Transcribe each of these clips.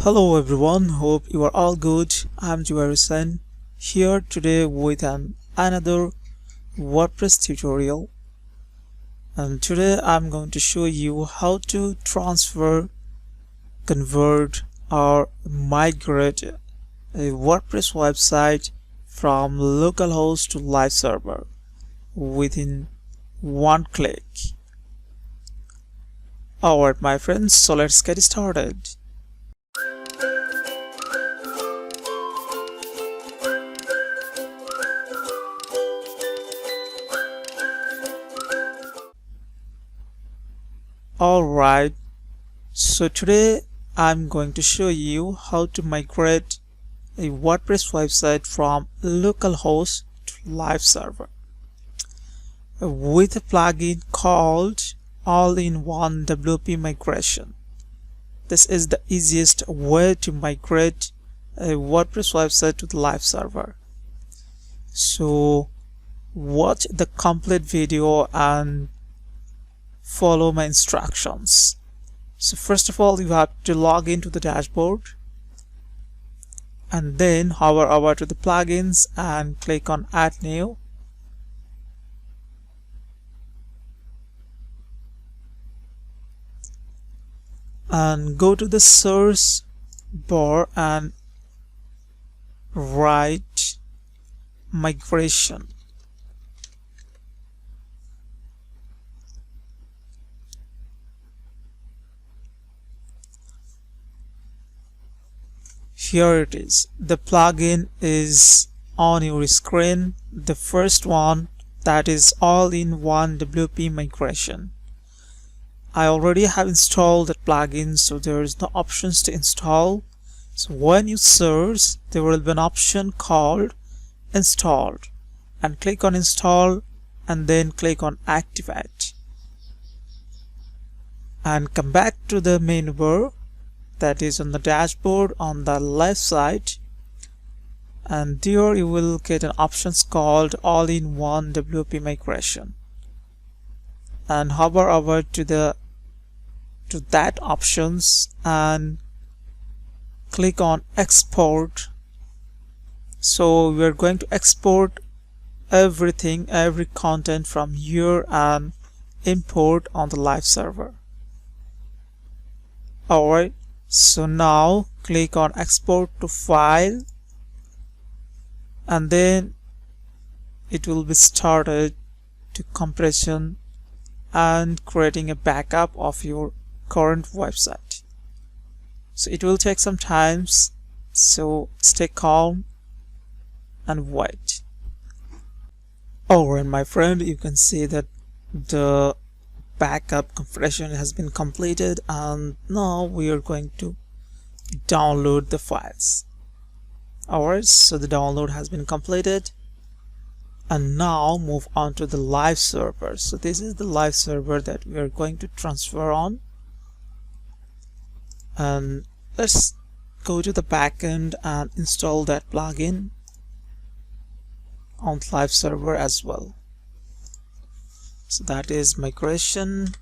Hello everyone, hope you are all good. I'm Juarisan here today with another WordPress tutorial, and today I'm going to show you how to transfer, convert or migrate a WordPress website from localhost to live server within one click. Alright my friends, so let's get started. Alright, so today I'm going to show you how to migrate a WordPress website from localhost to live server with a plugin called All-in-One WP Migration. This is the easiest way to migrate a WordPress website to the live server. So watch the complete video and follow my instructions. So first of all, you have to log into the dashboard and then hover over to the plugins and click on Add New. And go to the search bar and write migration. Here it is. The plugin is on your screen. The first one, that is All-in-One WP Migration. I already have installed that plugin, so there is no options to install. So when you search, there will be an option called Installed, and click on Install and then click on Activate and come back to the menu bar that is on the dashboard on the left side, and there you will get an options called All-in-One WP Migration, and hover over to that options and click on Export. So we are going to export everything, every content from here and import on the live server. Alright, so now click on Export to File, and then it will be started to compression and creating a backup of your current website. So it will take some time, so stay calm and wait. Alright my friend, you can see that the backup compression has been completed, and now we are going to download the files. Alright, so the download has been completed, and now move on to the live server. So this is the live server that we are going to transfer on, and let's go to the backend and install that plugin on the live server as well. So that is migration,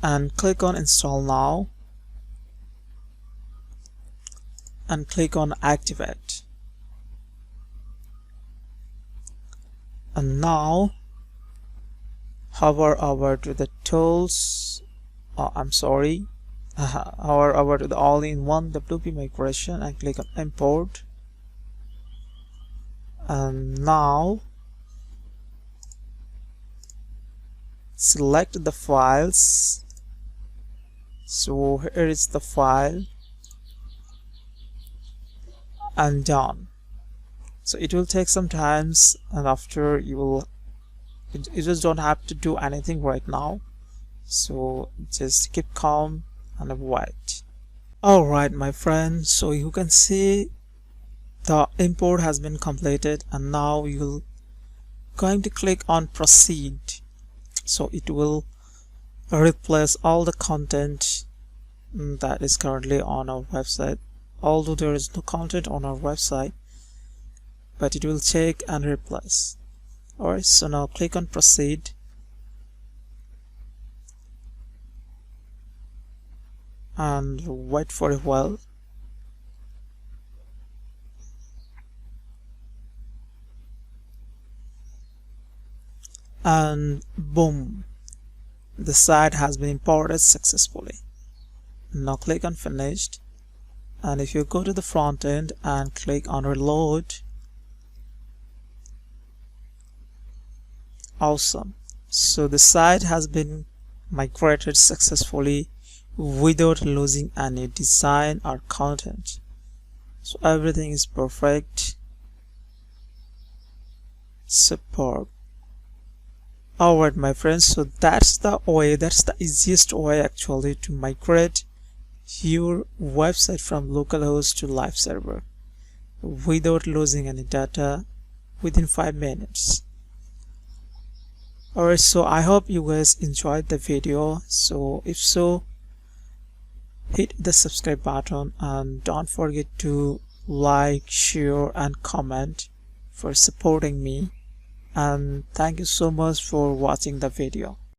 and click on Install Now and click on Activate. And now hover over to the tools, hover over to the All-in-One WP Migration and click on Import. And now select the files. So here is the file, and done. So it will take some time, and after you just don't have to do anything right now, so just keep calm and wait. Alright my friend, so you can see the import has been completed, and now you're going to click on Proceed. So it will replace all the content that is currently on our website, although there is no content on our website, but it will check and replace. Alright, so now click on Proceed, and wait for a while. And boom, the site has been imported successfully. Now click on finished, and if you go to the front end and click on reload, awesome. So the site has been migrated successfully without losing any design or content. So everything is perfect. Superb. Alright my friends, so that's the easiest way actually to migrate your website from localhost to live server without losing any data within 5 minutes. Alright, so I hope you guys enjoyed the video. So if so, hit the subscribe button and don't forget to like, share and comment for supporting me. And thank you so much for watching the video.